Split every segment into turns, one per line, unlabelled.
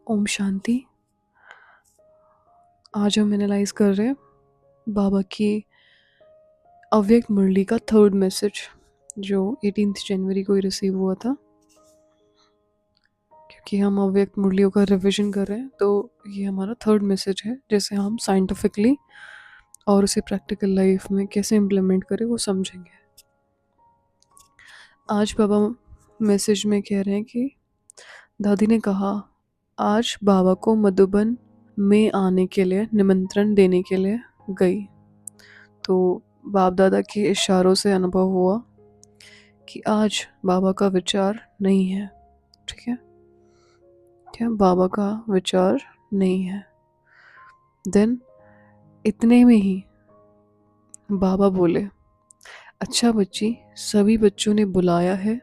ओम शांति। आज हम एनालाइज कर रहे हैं बाबा की अव्यक्त मुरली का थर्ड मैसेज जो 18 जनवरी को ही रिसीव हुआ था। क्योंकि हम अव्यक्त मुरलियों का रिवीजन कर रहे हैं तो ये हमारा थर्ड मैसेज है, जैसे हम साइंटिफिकली और उसे प्रैक्टिकल लाइफ में कैसे इम्प्लीमेंट करें वो समझेंगे। आज बाबा मैसेज में कह रहे हैं कि दादी ने कहा आज बाबा को मधुबन में आने के लिए निमंत्रण देने के लिए गई, तो बाप दादा के इशारों से अनुभव हुआ कि आज बाबा का विचार नहीं है। ठीक है, क्या बाबा का विचार नहीं है। देन इतने में ही बाबा बोले, अच्छा बच्ची, सभी बच्चों ने बुलाया है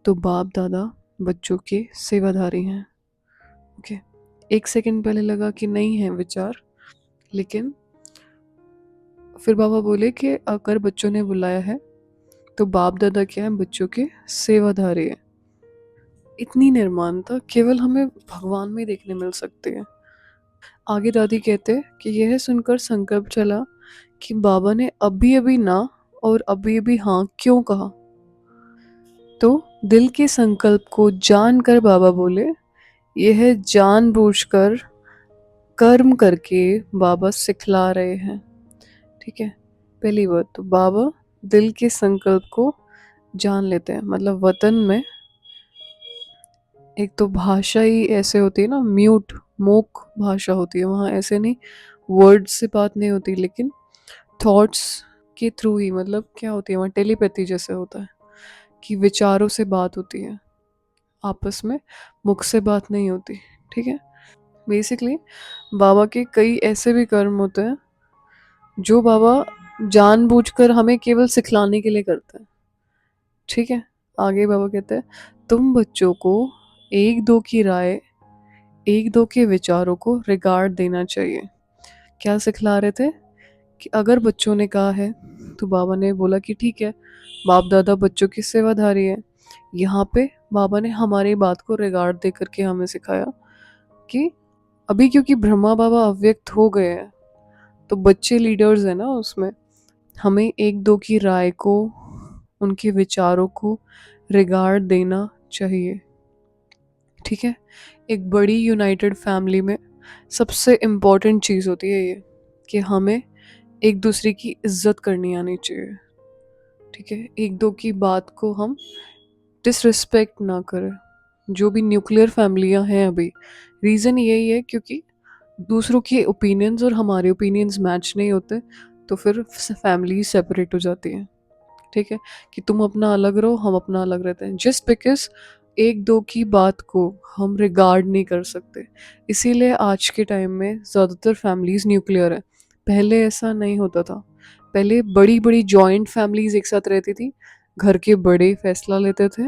तो बाप दादा बच्चों के सेवाधारी हैं। ओके, एक सेकंड पहले लगा कि नहीं है विचार, लेकिन फिर बाबा बोले कि अगर बच्चों ने बुलाया है तो बाप दादा क्या है, बच्चों के सेवाधारी है। इतनी निर्माणता केवल हमें भगवान में देखने मिल सकती है। आगे दादी कहते कि यह सुनकर संकल्प चला कि बाबा ने अभी अभी ना और अभी अभी हाँ क्यों कहा। तो दिल के संकल्प को जानकर बाबा बोले, यह जानबूझकर कर्म करके बाबा सिखला रहे हैं। ठीक है, पहली बात तो बाबा दिल के संकल्प को जान लेते हैं। मतलब वतन में एक तो भाषा ही ऐसे होती है ना, म्यूट मोक भाषा होती है, वहाँ ऐसे नहीं वर्ड से बात नहीं होती, लेकिन थॉट्स के थ्रू ही, मतलब क्या होती है वहाँ, टेलीपैथी जैसे होता है कि विचारों से बात होती है, आपस में मुख से बात नहीं होती। ठीक है, बेसिकली बाबा के कई ऐसे भी कर्म होते हैं जो बाबा जानबूझकर हमें केवल सिखलाने के लिए करते हैं। ठीक है, आगे बाबा कहते हैं तुम बच्चों को एक दो की राय, एक दो के विचारों को रिगार्ड देना चाहिए। क्या सिखला रहे थे कि अगर बच्चों ने कहा है तो बाबा ने बोला कि ठीक है, बाप दादा बच्चों की सेवाधारी है। यहाँ पे बाबा ने हमारी बात को रिगार्ड दे करके हमें सिखाया कि अभी क्योंकि ब्रह्मा बाबा अव्यक्त हो गए हैं तो बच्चे लीडर्स हैं ना, उसमें हमें एक दो की राय को, उनके विचारों को रिगार्ड देना चाहिए। ठीक है, एक बड़ी यूनाइटेड फैमिली में सबसे इम्पोर्टेंट चीज़ होती है ये कि हमें एक दूसरे की इज्जत करनी आनी चाहिए। ठीक है, एक दो की बात को हम डिसरिस्पेक्ट ना करें। जो भी न्यूक्लियर फैमिलियां हैं अभी, रीज़न यही है क्योंकि दूसरों के ओपिनियंस और हमारे ओपिनियंस मैच नहीं होते, तो फिर फैमिली सेपरेट हो जाती है। ठीक है, कि तुम अपना अलग रहो, हम अपना अलग रहते हैं, जस्ट बिकॉज एक दो की बात को हम रिगार्ड नहीं कर सकते। इसीलिए आज के टाइम में ज़्यादातर फैमिलीज न्यूक्लियर है। पहले ऐसा नहीं होता था। पहले बड़ी बड़ी जॉइंट फैमिलीज एक साथ रहती थी, घर के बड़े फैसला लेते थे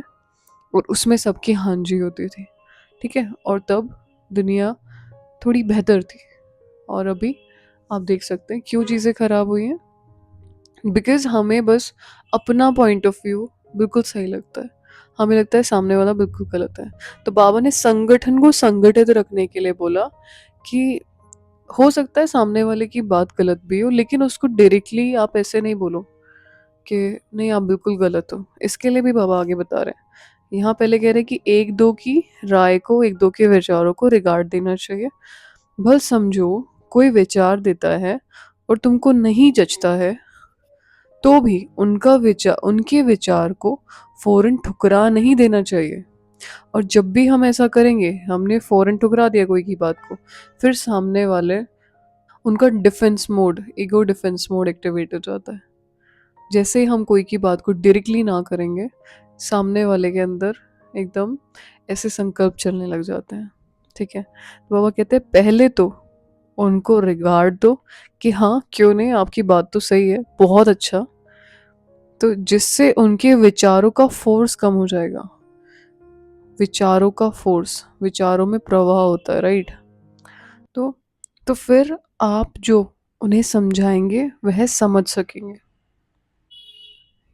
और उसमें सबकी हाँ जी होती थी। ठीक है, और तब दुनिया थोड़ी बेहतर थी। और अभी आप देख सकते हैं क्यों चीज़ें ख़राब हुई हैं, बिकॉज हमें बस अपना पॉइंट ऑफ व्यू बिल्कुल सही लगता है, हमें लगता है सामने वाला बिल्कुल गलत है। तो बाबा ने संगठन को संगठित रखने के लिए बोला कि हो सकता है सामने वाले की बात गलत भी हो, लेकिन उसको डायरेक्टली आप ऐसे नहीं बोलो कि नहीं आप बिल्कुल गलत हो। इसके लिए भी बाबा आगे बता रहे हैं। यहाँ पहले कह रहे हैं कि एक दो की राय को, एक दो के विचारों को रिगार्ड देना चाहिए। भल समझो कोई विचार देता है और तुमको नहीं जचता है तो भी उनके विचार को फौरन ठुकरा नहीं देना चाहिए। और जब भी हम ऐसा करेंगे, हमने फौरन ठुकरा दिया कोई की बात को, फिर सामने वाले, उनका defence mode, ego defence mode activate हो जाता है। जैसे ही हम कोई की बात को डायरेक्टली ना करेंगे, सामने वाले के अंदर एकदम ऐसे संकल्प चलने लग जाते हैं। ठीक है, तो बाबा कहते हैं पहले तो उनको रिगार्ड दो कि हाँ क्यों नहीं, आपकी बात तो सही है, बहुत अच्छा। तो जिससे उनके विचारों का फोर्स कम हो जाएगा। विचारों का फोर्स, विचारों में प्रवाह होता है, राइट। तो तो फिर आप जो उन्हें समझाएंगे वह समझ सकेंगे।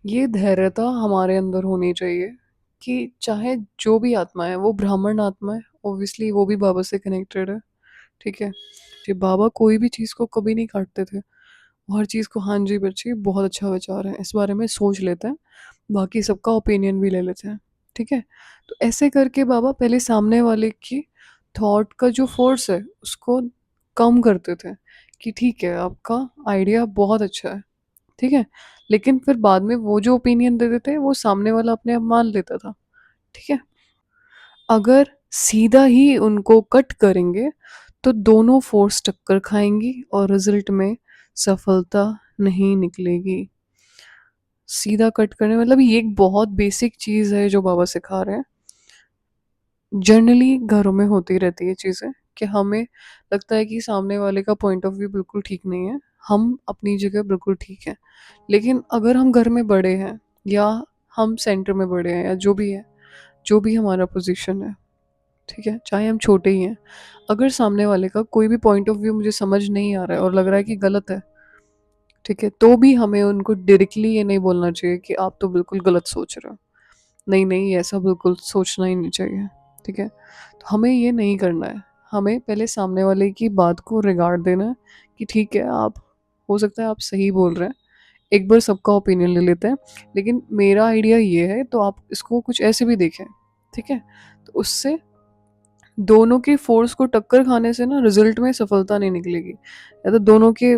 ये धैर्यता हमारे अंदर होनी चाहिए कि चाहे जो भी आत्मा है, वो ब्राह्मण आत्मा है ऑब्वियसली वो भी बाबा से कनेक्टेड है, ठीक है। कि बाबा कोई भी चीज़ को कभी नहीं काटते थे, हर चीज़ को हाँ जी बच्ची बहुत अच्छा विचार है, इस बारे में सोच लेते हैं, बाकी सबका ओपिनियन भी ले लेते हैं, ठीक है। तो ऐसे करके बाबा पहले सामने वाले की थॉट का जो फोर्स है उसको कम करते थे कि ठीक है आपका आइडिया बहुत अच्छा है, ठीक है। लेकिन फिर बाद में वो जो ओपिनियन देते थे वो सामने वाला अपने आप मान लेता था, ठीक है। अगर सीधा ही उनको कट करेंगे तो दोनों फोर्स टक्कर खाएंगी और रिजल्ट में सफलता नहीं निकलेगी। सीधा कट करने मतलब ये एक बहुत बेसिक चीज़ है जो बाबा सिखा रहे हैं। जनरली घरों में होती रहती है चीज़ें कि हमें लगता है कि सामने वाले का पॉइंट ऑफ व्यू बिल्कुल ठीक नहीं है, हम अपनी जगह बिल्कुल ठीक है। लेकिन अगर हम घर में बड़े हैं या हम सेंटर में बड़े हैं या जो भी है, जो भी हमारा पोजीशन है, ठीक है, चाहे हम छोटे ही हैं, अगर सामने वाले का कोई भी पॉइंट ऑफ व्यू मुझे समझ नहीं आ रहा है और लग रहा है कि गलत है, ठीक है, तो भी हमें उनको डायरेक्टली ये नहीं बोलना चाहिए कि आप तो बिल्कुल गलत सोच रहे हो। नहीं नहीं, ऐसा बिल्कुल सोचना ही नहीं चाहिए, ठीक है। तो हमें ये नहीं करना है, हमें पहले सामने वाले की बात को रिगार्ड देना है कि ठीक है आप, हो सकता है आप सही बोल रहे हैं, एक बार सबका ओपिनियन ले लेते हैं, लेकिन मेरा आइडिया ये है तो आप इसको कुछ ऐसे भी देखें, ठीक है। तो उससे दोनों की फोर्स को टक्कर खाने से ना रिजल्ट में सफलता नहीं निकलेगी, या तो दोनों के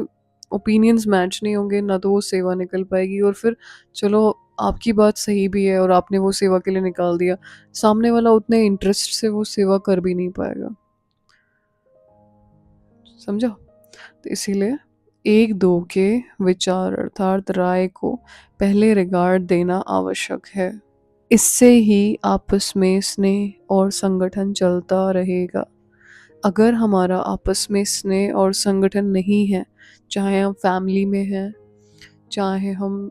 ओपिनियंस मैच नहीं होंगे, ना तो वो सेवा निकल पाएगी, और फिर चलो आपकी बात सही भी है और आपने वो सेवा के लिए निकाल दिया, सामने वाला उतने इंटरेस्ट से वो सेवा कर भी नहीं पाएगा, समझा। तो इसीलिए एक दो के विचार अर्थात राय को पहले रिगार्ड देना आवश्यक है। इससे ही आपस में स्नेह और संगठन चलता रहेगा। अगर हमारा आपस में स्नेह और संगठन नहीं है, चाहे हम फैमिली में हैं, चाहे हम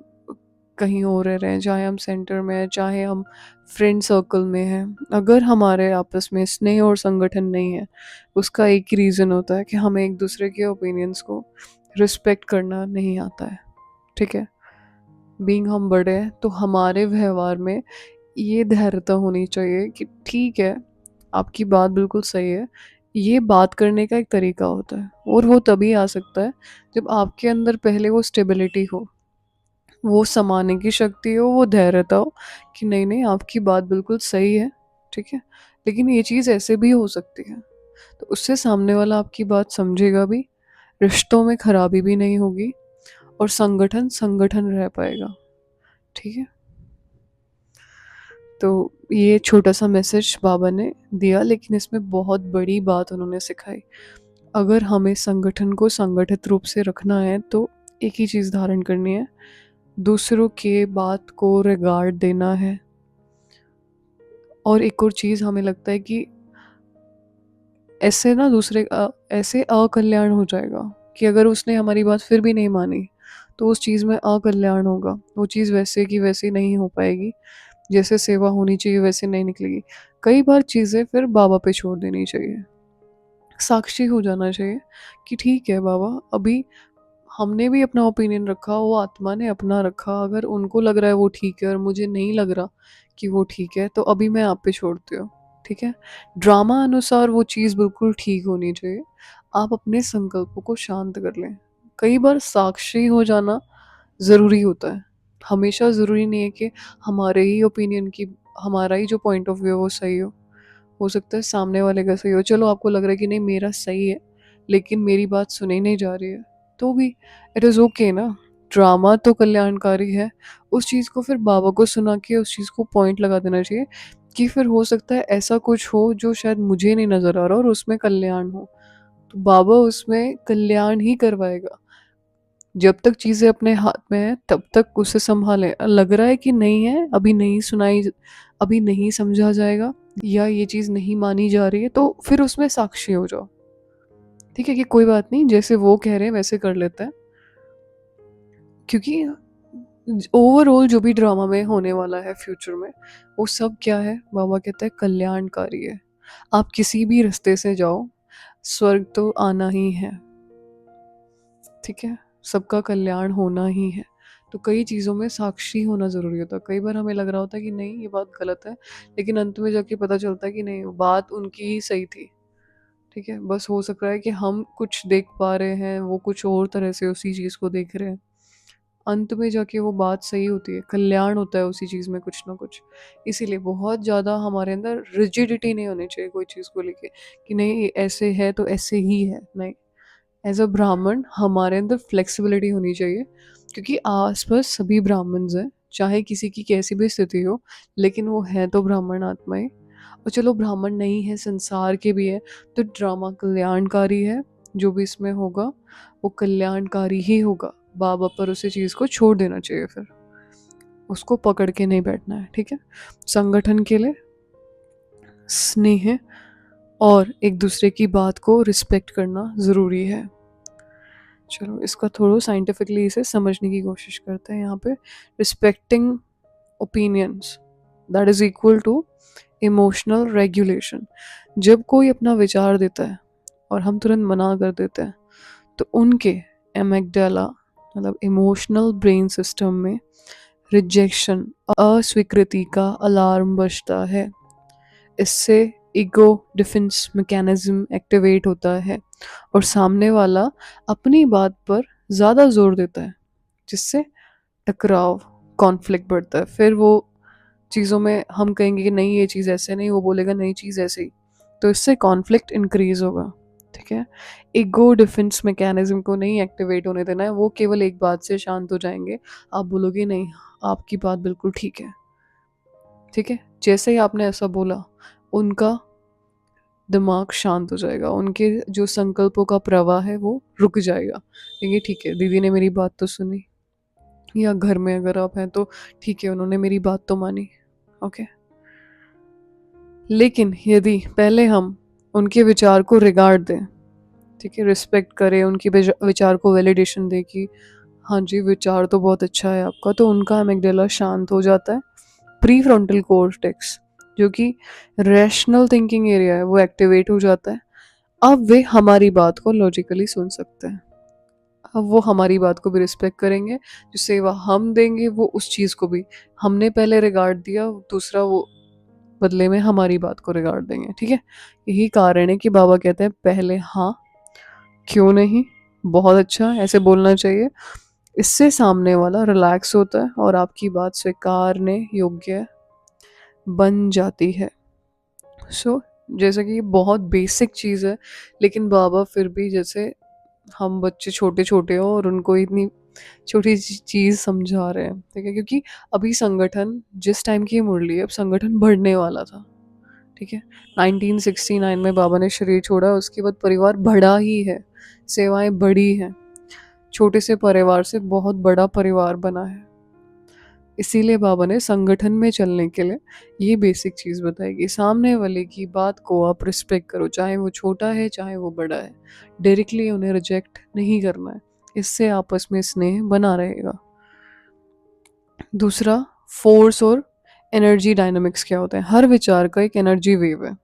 कहीं और रह रहे हैं, चाहे हम सेंटर में हैं, चाहे हम फ्रेंड सर्कल में हैं, अगर हमारे आपस में स्नेह और संगठन नहीं है, उसका एक ही रीज़न होता है कि हमें एक दूसरे के ओपिनियंस को रिस्पेक्ट करना नहीं आता है, ठीक है। बीइंग हम बड़े हैं तो हमारे व्यवहार में ये धैर्यता होनी चाहिए कि ठीक है आपकी बात बिल्कुल सही है, ये बात करने का एक तरीका होता है और वो तभी आ सकता है जब आपके अंदर पहले वो स्टेबिलिटी हो, वो समाने की शक्ति हो, वो धैर्यता हो कि नहीं नहीं आपकी बात बिल्कुल सही है, ठीक है। लेकिन ये चीज़ ऐसे भी हो सकती है, तो उससे सामने वाला आपकी बात समझेगा भी, रिश्तों में खराबी भी नहीं होगी और संगठन संगठन रह पाएगा, ठीक है। तो ये छोटा सा मैसेज बाबा ने दिया, लेकिन इसमें बहुत बड़ी बात उन्होंने सिखाई। अगर हमें संगठन को संगठित रूप से रखना है तो एक ही चीज़ धारण करनी है, दूसरों के बात को रिगार्ड देना है। और एक और चीज़ हमें लगता है कि ऐसे ना ऐसे अकल्याण हो जाएगा कि अगर उसने हमारी बात फिर भी नहीं मानी तो उस चीज़ में अकल्याण होगा, वो चीज़ वैसे की वैसी नहीं हो पाएगी, जैसे सेवा होनी चाहिए वैसे नहीं निकलेगी। कई बार चीज़ें फिर बाबा पे छोड़ देनी चाहिए, साक्षी हो जाना चाहिए कि ठीक है बाबा, अभी हमने भी अपना ओपिनियन रखा, वो आत्मा ने अपना रखा, अगर उनको लग रहा है वो ठीक है और मुझे नहीं लग रहा कि वो ठीक है तो अभी मैं आप पे छोड़ती हूँ, ठीक है। ड्रामा अनुसार वो चीज़ बिल्कुल ठीक होनी चाहिए, आप अपने संकल्पों को शांत कर लें। कई बार साक्षी हो जाना ज़रूरी होता है, हमेशा ज़रूरी नहीं है कि हमारे ही ओपिनियन की, हमारा ही जो पॉइंट ऑफ व्यू है वो सही हो सकता है सामने वाले का सही हो। चलो आपको लग रहा है कि नहीं मेरा सही है लेकिन मेरी बात सुनी नहीं जा रही है, तो भी इट इज़ ओके ना, ड्रामा तो कल्याणकारी है। उस चीज़ को फिर बाबा को सुना के उस चीज़ को पॉइंट लगा देना चाहिए कि फिर हो सकता है ऐसा कुछ हो जो शायद मुझे नहीं नज़र आ रहा और उसमें कल्याण हो, तो बाबा उसमें कल्याण ही करवाएगा। जब तक चीज़ें अपने हाथ में है तब तक उसे संभालें, लग रहा है कि नहीं है, अभी नहीं समझा जाएगा या ये चीज़ नहीं मानी जा रही है तो फिर उसमें साक्षी हो जाओ, ठीक है, कि कोई बात नहीं, जैसे वो कह रहे हैं वैसे कर लेते हैं। क्योंकि ओवरऑल जो भी ड्रामा में होने वाला है फ्यूचर में, वो सब क्या है, बाबा कहते हैं कल्याणकारी है। आप किसी भी रास्ते से जाओ, स्वर्ग तो आना ही है, ठीक है, सबका कल्याण होना ही है। तो कई चीज़ों में साक्षी होना ज़रूरी होता है। कई बार हमें लग रहा होता है कि नहीं ये बात गलत है, लेकिन अंत में जाके पता चलता है कि नहीं वो बात उनकी ही सही थी। ठीक है? बस हो सकता है कि हम कुछ देख पा रहे हैं, वो कुछ और तरह से उसी चीज़ को देख रहे हैं। अंत में जाके वो बात सही होती है, कल्याण होता है उसी चीज़ में कुछ ना कुछ। इसीलिए बहुत ज़्यादा हमारे अंदर रिजिडिटी नहीं होनी चाहिए कोई चीज़ को लेके कि नहीं ये ऐसे है तो ऐसे ही है, नहीं। एज़ अ ब्राह्मण हमारे अंदर फ्लेक्सिबिलिटी होनी चाहिए, क्योंकि आस-पास सभी ब्राह्मण्स हैं, चाहे किसी की कैसी भी स्थिति हो, लेकिन वो हैं तो ब्राह्मण आत्माएँ। और चलो ब्राह्मण नहीं है, संसार के भी है, तो ड्रामा कल्याणकारी है, जो भी इसमें होगा वो कल्याणकारी ही होगा। बाबा पर उसी चीज़ को छोड़ देना चाहिए फिर, उसको पकड़ के नहीं बैठना है, ठीक है? संगठन के लिए स्नेह और एक दूसरे की बात को रिस्पेक्ट करना ज़रूरी है। चलो इसका थोड़ा साइंटिफिकली इसे समझने की कोशिश करते हैं यहाँ पे। Respecting opinions that is equal to emotional regulation. जब कोई अपना विचार देता है और हम तुरंत मना कर देते हैं, तो उनके एमेगडाला मतलब इमोशनल ब्रेन सिस्टम में रिजेक्शन अस्वीकृति का अलार्म बजता है। इससे ईगो डिफेंस मैकेनिज्म एक्टिवेट होता है और सामने वाला अपनी बात पर ज़्यादा जोर देता है, जिससे टकराव कॉन्फ्लिक्ट बढ़ता है। फिर वो चीज़ों में हम कहेंगे कि नहीं ये चीज़ ऐसे नहीं, वो बोलेगा नहीं चीज़ ऐसे ही, तो इससे कॉन्फ्लिक्ट इंक्रीज होगा। ठीक है, ईगो डिफेंस मैकेनिज्म को नहीं एक्टिवेट होने देना है। वो केवल एक बात से शांत हो जाएंगे, आप बोलोगे नहीं आपकी बात बिल्कुल ठीक है। ठीक है, जैसे ही आपने ऐसा बोला उनका दिमाग शांत हो जाएगा, उनके जो संकल्पों का प्रवाह है वो रुक जाएगा। कहेंगे ठीक है दीदी ने मेरी बात तो सुनी, या घर में अगर आप हैं तो ठीक है उन्होंने मेरी बात तो मानी। ओके, लेकिन यदि पहले हम उनके विचार को रिगार्ड दें, ठीक है, रिस्पेक्ट करें, उनके विचार को वैलिडेशन दें कि हाँ जी विचार तो बहुत अच्छा है आपका, तो उनका एमिगडाला शांत हो जाता है। प्री फ्रंटल कॉर्टेक्स जो कि रैशनल थिंकिंग एरिया है वो एक्टिवेट हो जाता है। अब वे हमारी बात को लॉजिकली सुन सकते हैं। अब वो हमारी बात को भी रिस्पेक्ट करेंगे, जो सेवा हम देंगे वो उस चीज़ को भी हमने पहले रिगार्ड दिया, दूसरा वो बदले में हमारी बात को रिगार्ड देंगे। ठीक है, यही कारण है कि बाबा कहते हैं पहले हाँ क्यों नहीं, बहुत अच्छा ऐसे बोलना चाहिए। इससे सामने वाला रिलैक्स होता है और आपकी बात स्वीकारने योग्य बन जाती है। सो जैसे कि ये बहुत बेसिक चीज़ है, लेकिन बाबा फिर भी जैसे हम बच्चे छोटे छोटे हो और उनको इतनी छोटी चीज़ समझा रहे हैं। ठीक है, क्योंकि अभी संगठन जिस टाइम की मुरली है, अब संगठन बढ़ने वाला था। ठीक है, 1969 में बाबा ने शरीर छोड़ा, उसके बाद परिवार बढ़ा ही है, सेवाएं बढ़ी हैं, छोटे से परिवार से बहुत बड़ा परिवार बना है। इसीलिए बाबा ने संगठन में चलने के लिए ये बेसिक चीज़ बताई कि सामने वाले की बात को आप रिस्पेक्ट करो, चाहे वो छोटा है चाहे वो बड़ा है, डायरेक्टली उन्हें रिजेक्ट नहीं करना है। इससे आपस में स्नेह बना रहेगा। दूसरा, फोर्स और एनर्जी डायनामिक्स क्या होता है। हर विचार का एक एनर्जी वेव है।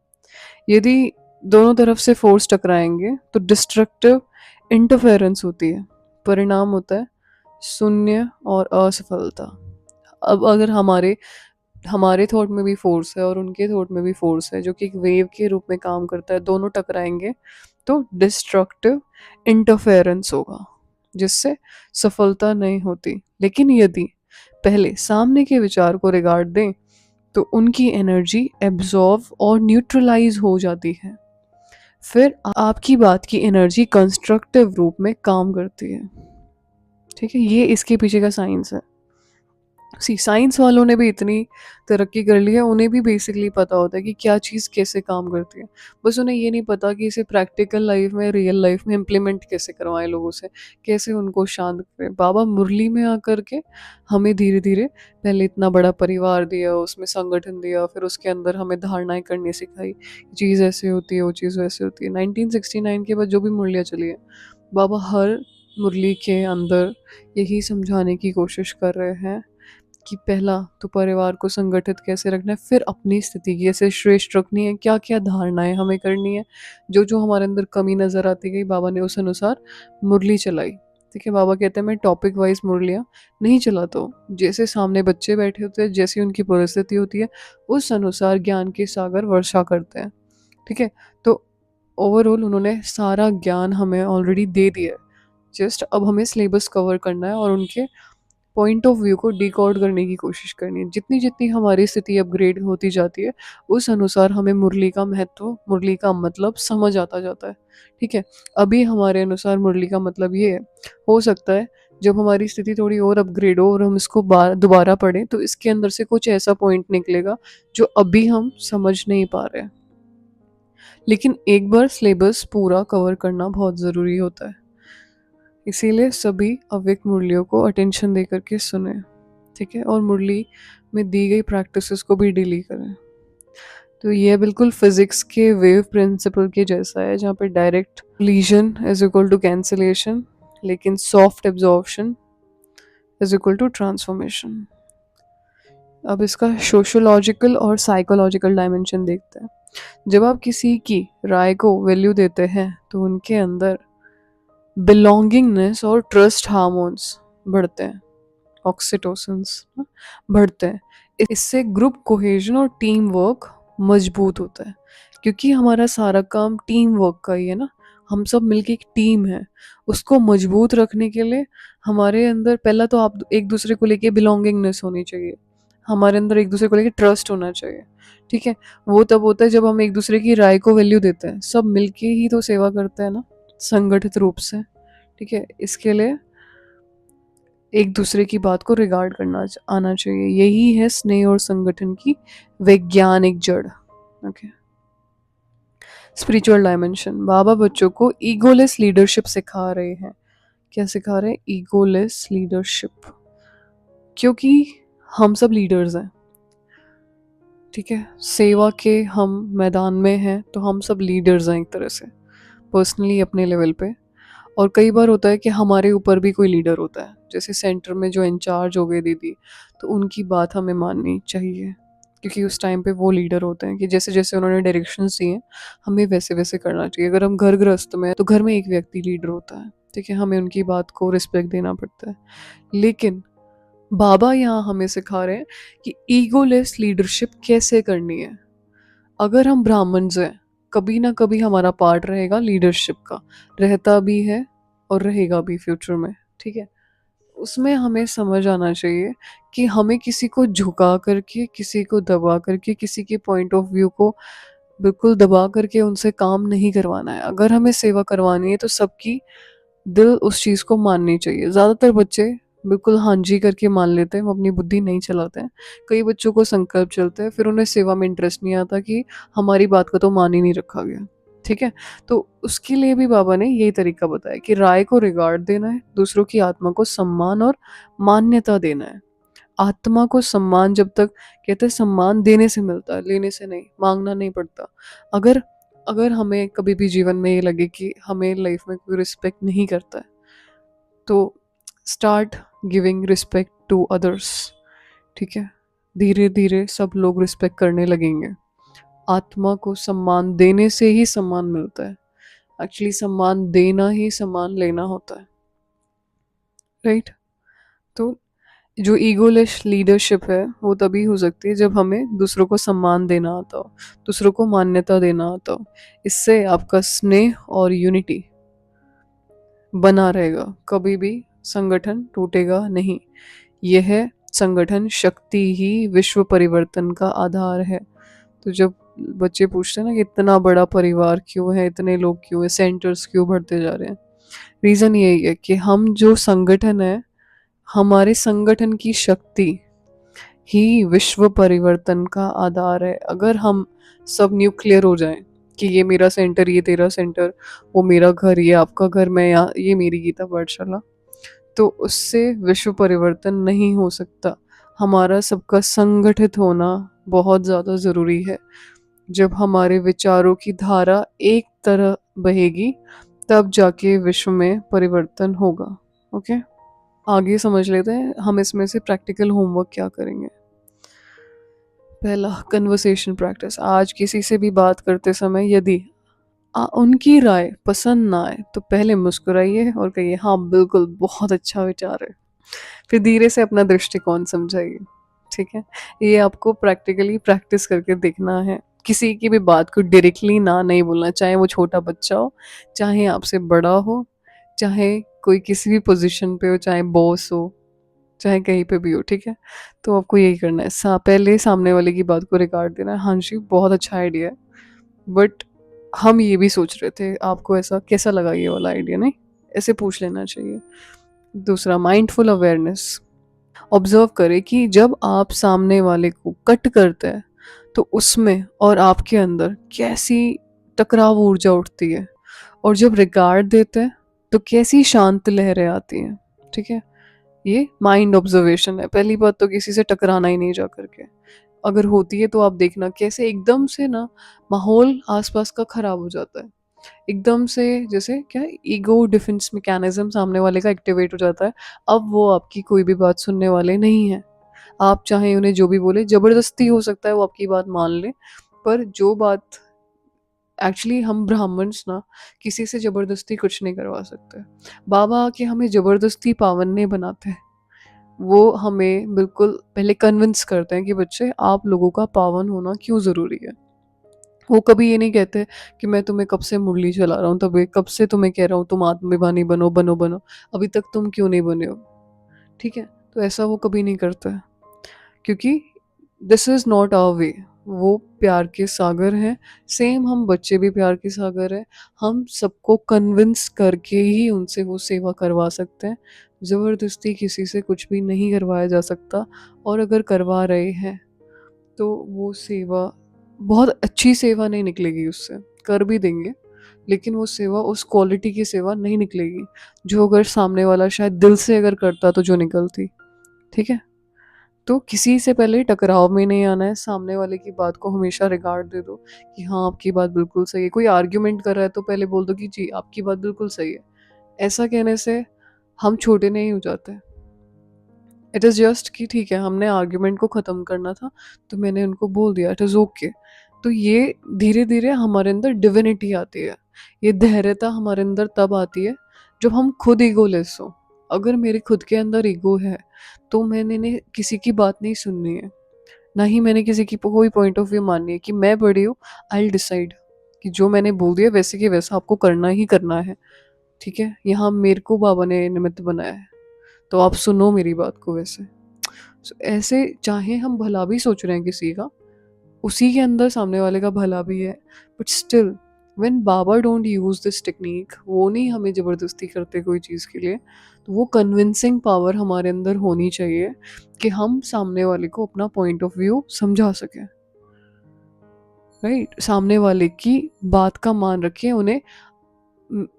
यदि दोनों तरफ से फोर्स टकराएंगे तो डिस्ट्रक्टिव इंटरफेरेंस होती है, परिणाम होता है शून्य और असफलता। अब अगर हमारे हमारे थॉट में भी फोर्स है और उनके थॉट में भी फोर्स है, जो कि एक वेव के रूप में काम करता है, दोनों टकराएंगे तो डिस्ट्रक्टिव इंटरफेरेंस होगा, जिससे सफलता नहीं होती। लेकिन यदि पहले सामने के विचार को रिगार्ड दें तो उनकी एनर्जी एब्जॉर्व और न्यूट्रलाइज हो जाती है। फिर आपकी बात की एनर्जी कंस्ट्रक्टिव रूप में काम करती है। ठीक है, ये इसके पीछे का साइंस है। साइंस वालों ने भी इतनी तरक्की कर ली है, उन्हें भी बेसिकली पता होता है कि क्या चीज़ कैसे काम करती है। बस उन्हें ये नहीं पता कि इसे प्रैक्टिकल लाइफ में, रियल लाइफ में इम्प्लीमेंट कैसे करवाएं लोगों से, कैसे उनको शांत करें। बाबा मुरली में आकर के हमें धीरे धीरे पहले इतना बड़ा परिवार दिया, उसमें संगठन दिया, फिर उसके अंदर हमें धारणाएं करनी सिखाई, चीज़ ऐसे होती है वो चीज़ वैसे होती है। 1969 के बाद जो भी मुरलियाँ चली है, बाबा हर मुरली के अंदर यही समझाने की कोशिश कर रहे हैं कि पहला तो परिवार को संगठित कैसे रखना है, फिर अपनी स्थिति कैसे श्रेष्ठ रखनी है, क्या क्या धारणाएं हमें करनी है। जो जो हमारे अंदर कमी नज़र आती गई, बाबा ने उस अनुसार मुरली चलाई। ठीक है, बाबा कहते हैं मैं टॉपिक वाइज मुरलियाँ नहीं चलाता हूँ। जैसे सामने बच्चे बैठे होते हैं, जैसी उनकी परिस्थिति होती है, उस अनुसार ज्ञान के सागर वर्षा करते हैं। ठीक है, तो ओवरऑल उन्होंने सारा ज्ञान हमें ऑलरेडी दे दिया है। जस्ट अब हमें सिलेबस कवर करना है और उनके पॉइंट ऑफ व्यू को डिकोड करने की कोशिश करनी है। जितनी जितनी हमारी स्थिति अपग्रेड होती जाती है, उस अनुसार हमें मुरली का महत्व, मुरली का मतलब समझ आता जाता है। ठीक है, अभी हमारे अनुसार मुरली का मतलब ये है। हो सकता है जब हमारी स्थिति थोड़ी और अपग्रेड हो और हम इसको दोबारा पढ़ें तो इसके अंदर से कुछ ऐसा पॉइंट निकलेगा जो अभी हम समझ नहीं पा रहे हैं। लेकिन एक बार सिलेबस पूरा कवर करना बहुत ज़रूरी होता है, इसीलिए सभी अव्यक्त मुरलियों को अटेंशन दे करके सुने। ठीक है, और मुरली में दी गई प्रैक्टिसेस को भी डेली करें। तो ये बिल्कुल फिजिक्स के वेव प्रिंसिपल के जैसा है, जहाँ पे direct lesion is equal to cancellation, लेकिन soft absorption is equal to transformation. अब इसका सोशोलॉजिकल और साइकोलॉजिकल डायमेंशन देखते हैं। जब आप किसी की राय को वैल्यू देते हैं तो उनके अंदर बिलोंगिंगनेस और ट्रस्ट हार्मोन्स बढ़ते हैं, ऑक्सीटोसिन्स बढ़ते हैं। इससे ग्रुप कोहेजन और टीम वर्क मजबूत होता है, क्योंकि हमारा सारा काम टीम वर्क का ही है ना। हम सब मिलके एक टीम है, उसको मजबूत रखने के लिए हमारे अंदर पहला तो आप एक दूसरे को लेके बिलोंगिंगनेस होनी चाहिए, हमारे अंदर एक दूसरे को लेके ट्रस्ट होना चाहिए। ठीक है, वो तब होता है जब हम एक दूसरे की राय को वैल्यू देते हैं। सब मिलके ही तो सेवा करते हैं ना, संगठित रूप से। ठीक है, इसके लिए एक दूसरे की बात को रिगार्ड करना आना चाहिए। यही है स्नेह और संगठन की वैज्ञानिक जड़। Okay, spiritual dimension. बाबा बच्चों को ईगोलेस लीडरशिप सिखा रहे हैं। क्या सिखा रहे हैं? ईगोलेस लीडरशिप, क्योंकि हम सब लीडर्स हैं। ठीक है, सेवा के हम मैदान में हैं तो हम सब लीडर्स हैं एक तरह से, पर्सनली अपने लेवल पे। और कई बार होता है कि हमारे ऊपर भी कोई लीडर होता है, जैसे सेंटर में जो इंचार्ज हो गए दीदी, तो उनकी बात हमें माननी चाहिए, क्योंकि उस टाइम पे वो लीडर होते हैं कि जैसे जैसे उन्होंने डायरेक्शंस दिए हमें वैसे वैसे करना चाहिए। अगर हम घर गृहस्थ में हैं तो घर में एक व्यक्ति लीडर होता है। ठीक है, हमें उनकी बात को रिस्पेक्ट देना पड़ता है। लेकिन बाबा यहाँ हमें सिखा रहे हैं कि ईगोलेस लीडरशिप कैसे करनी है। अगर हम ब्राह्मण्स हैं, कभी ना कभी हमारा पार्ट रहेगा लीडरशिप का, रहता भी है और रहेगा भी फ्यूचर में। ठीक है, उसमें हमें समझ आना चाहिए कि हमें किसी को झुका करके, किसी को दबा करके, किसी के पॉइंट ऑफ व्यू को बिल्कुल दबा करके उनसे काम नहीं करवाना है। अगर हमें सेवा करवानी है तो सबकी दिल उस चीज़ को माननी चाहिए। ज़्यादातर बच्चे बिल्कुल हाँ जी करके मान लेते हैं, वो अपनी बुद्धि नहीं चलाते हैं। कई बच्चों को संकल्प चलते हैं, फिर उन्हें सेवा में इंटरेस्ट नहीं आता कि हमारी बात को तो मान ही नहीं रखा गया। ठीक है, तो उसके लिए भी बाबा ने यही तरीका बताया कि राय को रिगार्ड देना है, दूसरों की आत्मा को सम्मान और मान्यता देना है। आत्मा को सम्मान जब तक, कहते हैं सम्मान देने से मिलता है, लेने से नहीं, मांगना नहीं पड़ता। अगर अगर हमें कभी भी जीवन में ये लगे कि हमें लाइफ में कोई रिस्पेक्ट नहीं करता है, तो start giving respect to others. ठीक है, धीरे धीरे सब लोग रिस्पेक्ट करने लगेंगे। आत्मा को सम्मान देने से ही सम्मान मिलता है। एक्चुअली सम्मान देना ही सम्मान लेना होता है, राइट। तो जो ईगोलेस लीडरशिप है वो तभी हो सकती है जब हमें दूसरों को सम्मान देना आता हो, दूसरों को मान्यता देना आता हो। इससे आपका स्नेह और यूनिटी बना रहेगा, कभी भी संगठन टूटेगा नहीं। यह संगठन शक्ति ही विश्व परिवर्तन का आधार है। तो जब बच्चे पूछते हैं ना कि इतना बड़ा परिवार क्यों है, इतने लोग क्यों है, सेंटर्स क्यों बढ़ते जा रहे हैं, रीज़न यही है कि हम जो संगठन है, हमारे संगठन की शक्ति ही विश्व परिवर्तन का आधार है। अगर हम सब न्यूक्लियर हो जाएं कि ये मेरा सेंटर, ये तेरा सेंटर, वो मेरा घर, ये आपका घर, मैं यहाँ, ये मेरी गीता पाठशाला, तो उससे विश्व परिवर्तन नहीं हो सकता। हमारा सबका संगठित होना बहुत ज़्यादा ज़रूरी है। जब हमारे विचारों की धारा एक तरह बहेगी तब जाके विश्व में परिवर्तन होगा। ओके, आगे समझ लेते हैं हम इसमें से प्रैक्टिकल होमवर्क क्या करेंगे। पहला, कन्वर्सेशन प्रैक्टिस। आज किसी से भी बात करते समय यदि उनकी राय पसंद ना आए तो पहले मुस्कुराइए और कहिए हाँ बिल्कुल बहुत अच्छा विचार है। फिर धीरे से अपना दृष्टिकोण समझाइए। ठीक है? ये आपको प्रैक्टिकली प्रैक्टिस करके देखना है। किसी की भी बात को डायरेक्टली ना नहीं बोलना, चाहे वो छोटा बच्चा हो, चाहे आपसे बड़ा हो, चाहे कोई किसी भी पोजीशन पे हो, चाहे बॉस हो, चाहे कहीं पे भी हो। ठीक है? तो आपको यही करना है, पहले सामने वाले की बात को रिगार्ड देना है। हाँ जी, बहुत अच्छा आइडिया है, बट हम ये भी सोच रहे थे, आपको ऐसा कैसा लगा ये वाला आइडिया? नहीं, ऐसे पूछ लेना चाहिए। दूसरा, माइंडफुल अवेयरनेस। ऑब्जर्व करें कि जब आप सामने वाले को कट करते हैं तो उसमें और आपके अंदर कैसी टकराव ऊर्जा उठती है, और जब रिगार्ड देते हैं तो कैसी शांत लहरें आती हैं। ठीक है? ये माइंड ऑब्जर्वेशन है। पहली बात तो किसी से टकराना ही नहीं जा करके, अगर होती है तो आप देखना कैसे एकदम से ना माहौल आसपास का खराब हो जाता है। एकदम से जैसे क्या, ईगो डिफेंस मैकेनिज्म सामने वाले का एक्टिवेट हो जाता है। अब वो आपकी कोई भी बात सुनने वाले नहीं है। आप चाहे उन्हें जो भी बोले, जबरदस्ती हो सकता है वो आपकी बात मान ले, पर जो बात एक्चुअली, हम ब्राह्मण्स ना किसी से जबरदस्ती कुछ नहीं करवा सकते। बाबा आके हमें जबरदस्ती पावन नहीं बनाते हैं। वो हमें बिल्कुल पहले कन्विंस करते हैं कि बच्चे, आप लोगों का पावन होना क्यों ज़रूरी है। वो कभी ये नहीं कहते कि मैं तुम्हें कब से मुरली चला रहा हूँ, तब कब से तुम्हें कह रहा हूँ तुम आत्मभिमानी बनो बनो बनो, अभी तक तुम क्यों नहीं बने हो। ठीक है? तो ऐसा वो कभी नहीं करता है, क्योंकि this is not our way. वो प्यार के सागर हैं, सेम हम बच्चे भी प्यार के सागर हैं। हम सबको कन्विंस करके ही उनसे वो सेवा करवा सकते हैं। ज़बरदस्ती किसी से कुछ भी नहीं करवाया जा सकता, और अगर करवा रहे हैं तो वो सेवा बहुत अच्छी सेवा नहीं निकलेगी उससे। कर भी देंगे, लेकिन वो सेवा उस क्वालिटी की सेवा नहीं निकलेगी, जो अगर सामने वाला शायद दिल से अगर करता तो जो निकलती। ठीक है? तो किसी से पहले टकराव में नहीं आना है। सामने वाले की बात को हमेशा रिगार्ड दे दो कि हाँ आपकी बात बिल्कुल सही है। कोई आर्ग्यूमेंट कर रहा है तो पहले बोल दो कि जी आपकी बात बिल्कुल सही है। ऐसा कहने से हम छोटे नहीं हो जाते। इट इज़ जस्ट कि ठीक है, हमने आर्ग्यूमेंट को ख़त्म करना था तो मैंने उनको बोल दिया, इट इज़ ओके। तो ये धीरे धीरे हमारे अंदर डिविनिटी आती है, ये धैर्यता हमारे अंदर तब आती है जब हम खुद ईगोलेस हो। अगर मेरे खुद के अंदर ईगो है तो मैंने किसी की बात नहीं सुननी है, ना ही मैंने किसी की कोई पॉइंट ऑफ व्यू माननी है कि मैं बड़ी हूँ। आई विल डिसाइड कि जो मैंने बोल दिया वैसे कि वैसा आपको करना ही करना है। ठीक है? यहाँ मेरे को बाबा ने निमित्त बनाया है, तो आप सुनो मेरी बात को वैसे। ऐसे चाहे हम भला भी सोच रहे हैं किसी का, उसी के अंदर सामने वाले का भला भी है, but still when Baba don't use this technique, वो नहीं हमें ज़बरदस्ती करते कोई चीज़ के लिए, तो वो कन्विंसिंग पावर हमारे अंदर होनी चाहिए कि हम सामने वाले को अपना पॉइंट ऑफ व्यू समझा सकें। राइट? सामने वाले की बात का मान रखें, उन्हें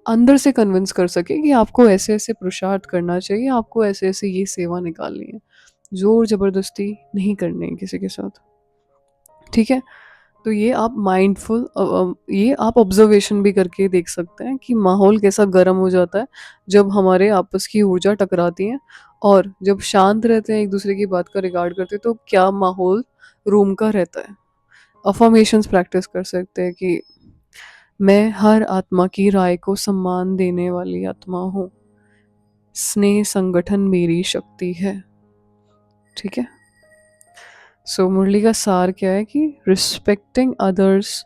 अंदर से कन्विंस कर सके कि आपको ऐसे ऐसे पुरुषार्थ करना चाहिए, आपको ऐसे ऐसे ये सेवा निकालनी है। जोर जबरदस्ती नहीं करनी है किसी के साथ। ठीक है? तो ये आप माइंडफुल, ये आप ऑब्जर्वेशन भी करके देख सकते हैं कि माहौल कैसा गर्म हो जाता है जब हमारे आपस की ऊर्जा टकराती है, और जब शांत रहते हैं एक दूसरे की बात का रिगार्ड करते हैं तो क्या माहौल रूम का रहता है। अफर्मेशंस प्रैक्टिस कर सकते हैं कि मैं हर आत्मा की राय को सम्मान देने वाली आत्मा हूँ, स्नेह संगठन मेरी शक्ति है। ठीक है? सो मुरली का सार क्या है कि respecting others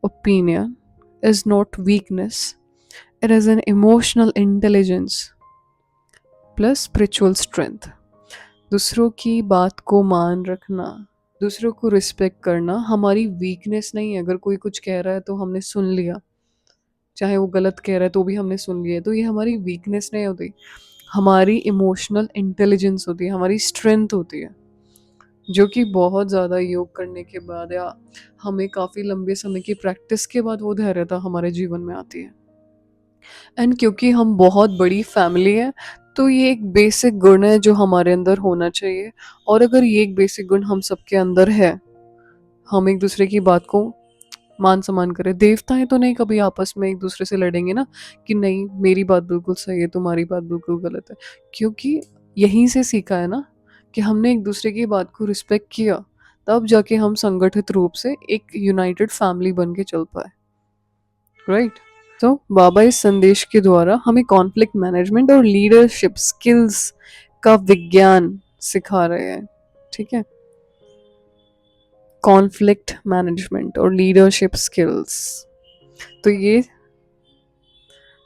opinion is not weakness, it is an emotional intelligence plus spiritual strength. दूसरों की बात को मान रखना, दूसरों को रिस्पेक्ट करना हमारी वीकनेस नहीं है। अगर कोई कुछ कह रहा है तो हमने सुन लिया, चाहे वो गलत कह रहा है तो भी हमने सुन लिया, तो ये हमारी वीकनेस नहीं होती, हमारी इमोशनल इंटेलिजेंस होती है, हमारी स्ट्रेंथ होती है, जो कि बहुत ज़्यादा योग करने के बाद या हमें काफ़ी लंबे समय की प्रैक्टिस के बाद वो धैर्यता हमारे जीवन में आती है। एंड क्योंकि हम बहुत बड़ी फैमिली है, तो ये एक बेसिक गुण है जो हमारे अंदर होना चाहिए। और अगर ये एक बेसिक गुण हम सबके अंदर है, हम एक दूसरे की बात को मान सम्मान करें। देवताएं तो नहीं कभी आपस में एक दूसरे से लड़ेंगे ना कि नहीं मेरी बात बिल्कुल सही है, तुम्हारी बात बिल्कुल गलत है, क्योंकि यहीं से सीखा है ना कि हमने एक दूसरे की बात को रिस्पेक्ट किया, तब जाके हम संगठित रूप से एक यूनाइटेड फैमिली बन के चल पाए। राइट। तो बाबा इस संदेश के द्वारा हमें कॉन्फ्लिक्ट मैनेजमेंट और लीडरशिप स्किल्स का विज्ञान सिखा रहे हैं। ठीक है, कॉन्फ्लिक्ट मैनेजमेंट और लीडरशिप स्किल्स, तो ये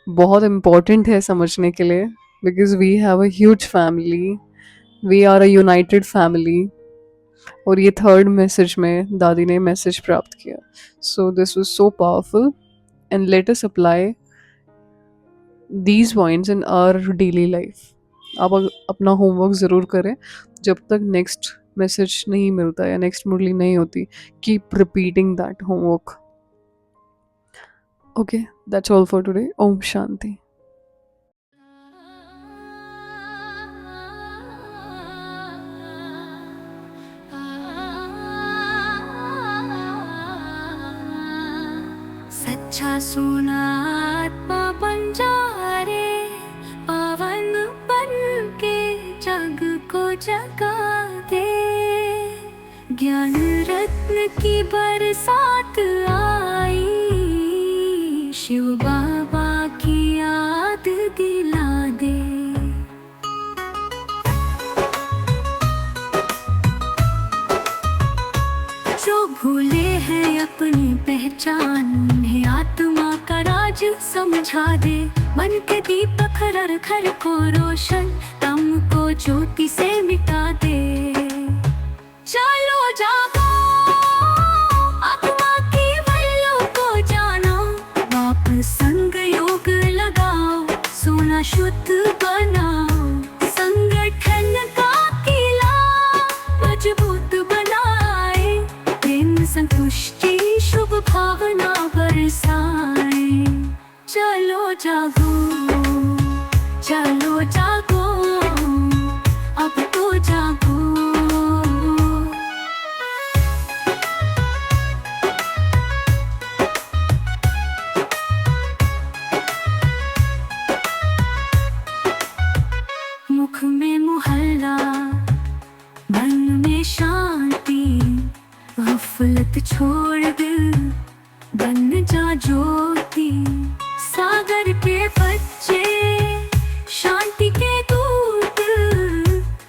बहुत इम्पोर्टेंट है समझने के लिए, because we have a huge family, we are a united family. और ये थर्ड मैसेज में दादी ने मैसेज प्राप्त किया। So this was so powerful and let us apply these points in our daily life. आप अपना होमवर्क ज़रूर करें जब तक नेक्स्ट मैसेज नहीं मिलता या नेक्स्ट मुरली नहीं होती। Keep repeating that homework. Okay, that's all for today. ओम शांति।
सच्चा सोना आत्मा बन जा रे, पावन बन के जग को जगा दे। ज्ञान रत्न की बरसात आई, शिव बाबा की याद दिला दे। जो भूले हैं अपनी पहचान, उन्हें आत्मा का राज समझा दे। मन के दीपक हर घर को रोशन, तम को ज्योति से मिटा दे। चलो जागो, आत्मा की वैल्यू को जानो, वापस संग योग लगाओ, सोना शुद्ध बनाओ। संगठन का किला मजबूत बनाए, प्रेम संतुष्टि शुभ भावना बरसाए। चलो जागो, चलो जागो, अब तो जागो। मुख में मुहल्ला, मन में शांति, गफलत छोड़ दे, बन जा ज्योति। सागर के बच्चे, शांति के दूत,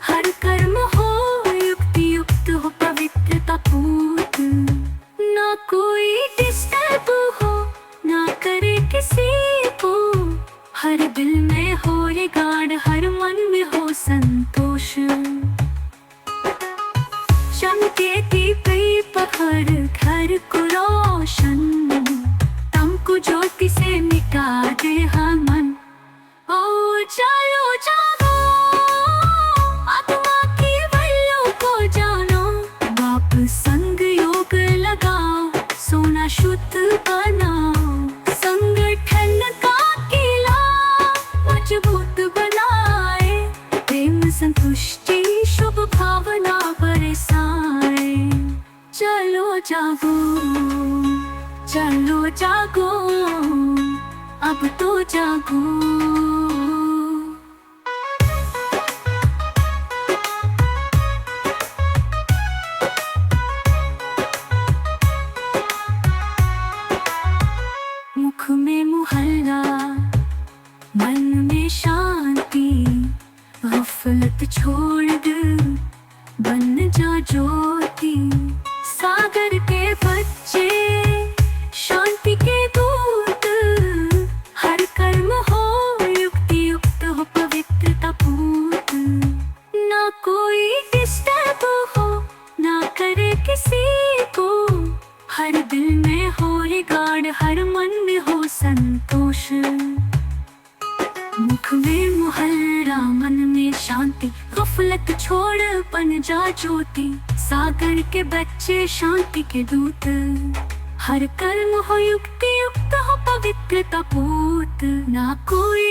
हर कर्म हो युक्ति युक्त हो, पवित्रता पूत। ना कोई डिस्टर्ब हो, ना करे किसी को, हर दिल में हो ये गाढ़, हर मन में हो संतोष। चमके दीप हर घर को रोशन, तम को ज्योति से मिटा दे हर मन। ओ चलो जागो, आत्मा की वैल्यू को जानो, वापस संग योग लगाओ, सोना शुद्ध बनाओ। संगठन का किला मजबूत बनाए, प्रेम संतुष्टि शुभ भावना बरसाए। चलो जागो, चलो जागो, अब तो जागो। मुख में मुहल्ला, मन में शांति, गफलत छोड़ दे, बन जा ज्योति। सागर के बच्चे, शांति के दूत, हर कर्म हो युक्ति युक्त हो, पवित्रता पूत। ना कोई डिस्टर्ब हो, ना करे किसी को, हर दिल में हो ये गाढ़, हर मन में हो संतोष। मुख में मुहल्ला, मन में शांति, गफलत छोड़ बन जा ज्योति। सागर के बच्चे, शांति के दूत, हर कर्म हो युक्ति युक्त हो, पवित्रता पूत। ना कोई